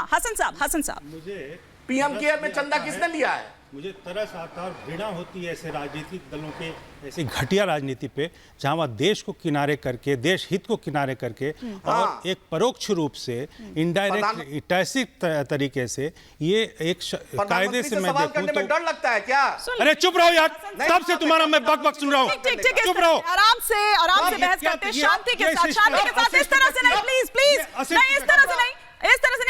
हाँ हसन साहब मुझे पीएम केयर में चंदा किसने लिया है? मुझे तरस आता और घृणा होती है ऐसे राजनीतिक दलों के ऐसी घटिया राजनीति पे, जहां वह देश को किनारे करके, देश हित को किनारे करके और एक परोक्ष रूप से इनडायरेक्ट ऐसी तरीके से ये एक कायदे से मैं देखूं तो डर लगता है क्या? अरे चुप रहो यार, तब से तुम्हारा मैं बक बक सुन रहा हूँ। चुप रहो, आराम से बहस करते हैं, शांति के साथ इस तरह से नहीं, प्लीज नहीं, इस तरह से नहीं,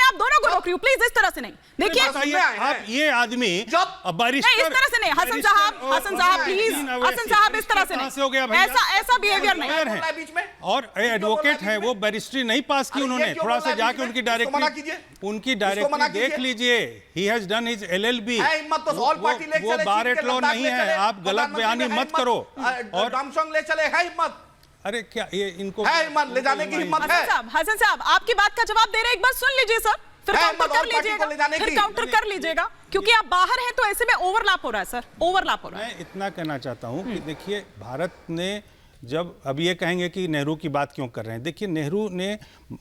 आप दोनों को रोक रही हूँ, प्लीज इस तरह से नहीं। देखिए आप ये आदमी नहीं, इस तरह से नहीं, हसन साहब प्लीज, हसन साहब इस तरह से नहीं, ऐसा बिहेवियर नहीं। और एडवोकेट हैं, वो बैरिस्ट्री नहीं पास की उन्होंने, थोड़ा सा जाके उनकी डायरेक्टरी देख लीजिए। He has done his LLB, वो बार एट लॉ नहीं है, आप गलत बयानी मत करो। और ले चले है हिम्मत, अरे क्या ये इनको है हिम्मत, ले जाने की हिम्मत है। हसन साहब आपकी बात का जवाब दे रहे, एक बार सुन लीजिए सर, फिर काउंटर कर लीजिएगा, क्योंकि आप बाहर हैं तो ऐसे में ओवरलैप हो रहा है सर, ओवरलैप हो रहा है। मैं इतना कहना चाहता हूं कि देखिए, भारत ने जब अब ये कहेंगे कि नेहरू की बात क्यों कर रहे हैं, देखिए नेहरू ने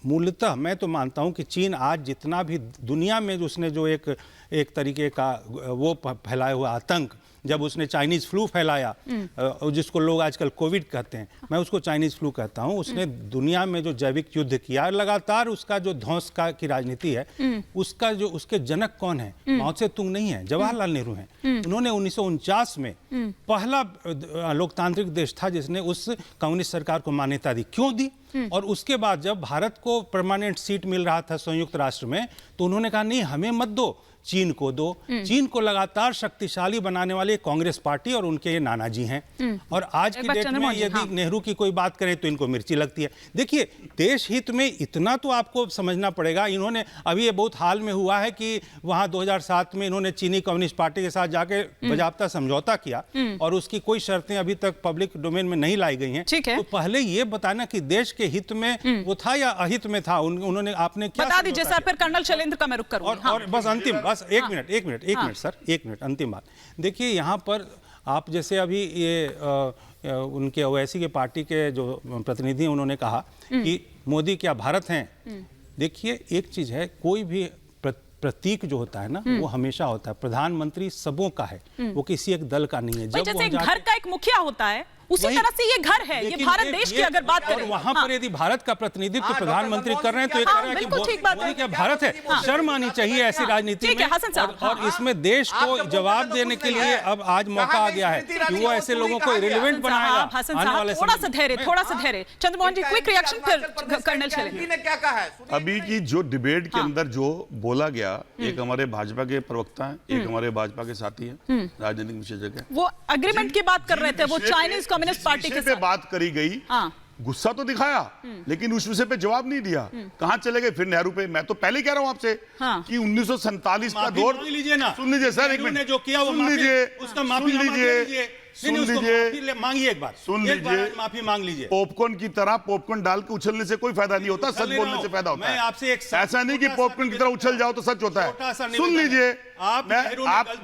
मूलतः, मैं तो मानता हूं कि चीन आज जितना भी दुनिया में उसने जो एक तरीके का वो फैलाया हुआ आतंक, जब उसने चाइनीज फ्लू फैलाया, जिसको लोग आजकल कोविड कहते हैं, मैं उसको चाइनीज फ्लू कहता हूं, उसने दुनिया में जो जैविक युद्ध किया लगातार, उसका जो ध्वंस की राजनीति है, उसका जो उसके जनक कौन है? माओ से तुंग नहीं है, जवाहरलाल नेहरू हैं। उन्होंने 1949 में पहला लोकतांत्रिक देश था जिसने उस कम्युनिस्ट सरकार को मान्यता दी। क्यों दी? और उसके बाद जब भारत को परमानेंट सीट मिल रहा था संयुक्त राष्ट्र में, तो उन्होंने कहा नहीं, हमें मत दो, चीन को दो। चीन को लगातार शक्तिशाली बनाने वाले कांग्रेस पार्टी और उनके ये नानाजी हैं। और आज की डेट में यदि नेहरू की कोई बात करे तो इनको मिर्ची लगती है। देखिए, देश हित में इतना तो आपको समझना पड़ेगा। इन्होंने अभी ये बहुत हाल में हुआ है कि वहां 2007 में इन्होंने चीनी कम्युनिस्ट पार्टी के साथ जाके बाकायदा समझौता किया और उसकी कोई शर्तें अभी तक पब्लिक डोमेन में नहीं लाई गई हैं। तो पहले ये बताना कि देश के हित में वो था या अहित में था, उन्होंने आपने क्या बता दीजिए सर, फिर कर्नल शैलेंद्र का मैं रुक करूंगा। और बस अंतिम, बस एक मिनट सर, एक मिनट, अंतिम बात। देखिए, यहाँ पर आप जैसे अभी ये उनके ओवैसी के पार्टी के जो प्रतिनिधि हैं, उन्होंने कहा कि मोदी क्या भारत हैं। देखिए, एक चीज है, कोई भी प्रतीक जो होता है ना, वो हमेशा होता है। प्रधानमंत्री सबों का है, वो किसी एक दल का नहीं है। जब जैसे घर का एक मुखिया होता है, उसी तरह से ये घर है, ये भारत देश की अगर बात करें, वहां पर यदि भारत का प्रतिनिधित्व प्रधानमंत्री कर रहे हैं तो ये कह रहे हैं कि मोदी क्या भारत है। शर्म आनी चाहिए ऐसी राजनीति में। और इसमें देश को जवाब देने के लिए अब आज मौका आ गया है कि वो ऐसे लोगों को रिलेवेंट बनाएगा। थोड़ा सा धैर्य। चंद्रमोहन जी, क्विक रिएक्शन, फिर कर्नल शैलेंद्र ने क्या कहा है। अभी की जो डिबेट के अंदर जो बोला गया, एक हमारे भाजपा के प्रवक्ता हैं, एक हमारे भाजपा के साथी हैं, राजनीतिक विशेषज्ञ, वो एग्रीमेंट की बात कर रहे थे, वो चाइनीज कम्युनिस्ट पार्टी के साथ बात करी गई। गुस्सा तो दिखाया, लेकिन उस विषय पे जवाब नहीं दिया। कहां चले गए फिर नेहरू पे? मैं तो पहले ही कह रहा हूं आपसे कि 1947 का दौर, सुन लीजिए सर, एक मिनट, जो किया वो सुन लीजिए, उसका माफी लीजिए, मांगिए, एक बार सुन लीजिए, माफी मांग लीजिए। पॉपकॉर्न की तरह पॉपकॉर्न डाल के उछलने से कोई फायदा नहीं होता, सच बोलने से फायदा होता है। आपसे ऐसा नहीं कि पॉपकॉर्न की तरह उछल जाओ तो सच होता है। सुन लीजिए, आप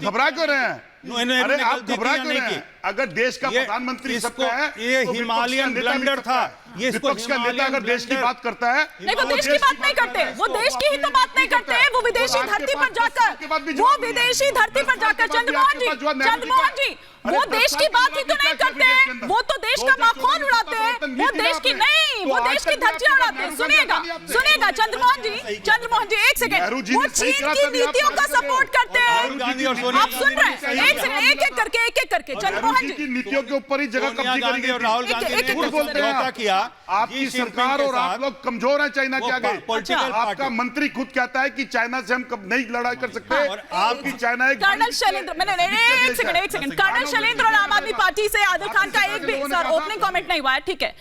घबरा क्यों रहे हैं? अरे आप घबरा क्यों रहे हैं? अगर देश का प्रधानमंत्री सबका है, ये हिमालयन ब्लंडर था। ये विपक्ष का नेता अगर देश की बात करता है, नहीं, वो देश की बात नहीं करते, वो देश की ही तो बात नहीं करते, वो विदेशी धरती पर जाकर, चंद्रमोहन जी, वो देश की बात ही तो नहीं करते, वो तो देश का माखौन उड़ाते हैं, वो देश की नहीं, वो देश की धज्जियां उड़ाते हैं। सुनिएगा चंद्रमोहन जी, एक सेकंड, वो चीन की नीतियों का सपोर्ट करते हैं, आप सुन रहे हैं? एक एक करके चंद्रमोहन जी, नीतियों के ऊपर ही जगह कब्जा करी गई। राहुल गांधी बोलते हैं आपकी सरकार और आप लोग कमजोर हैं चाइना के आगे। आपका मंत्री खुद कहता है कि चाइना से हम कब नहीं लड़ाई कर सकते, और आपकी चाइना एक कर्नल शैलेंद्र, एक सेकंड, कर्नल शैलेंद्र और आम आदमी पार्टी से आदिल खान का एक भी सर ओपनिंग कमेंट नहीं हुआ है। ठीक है।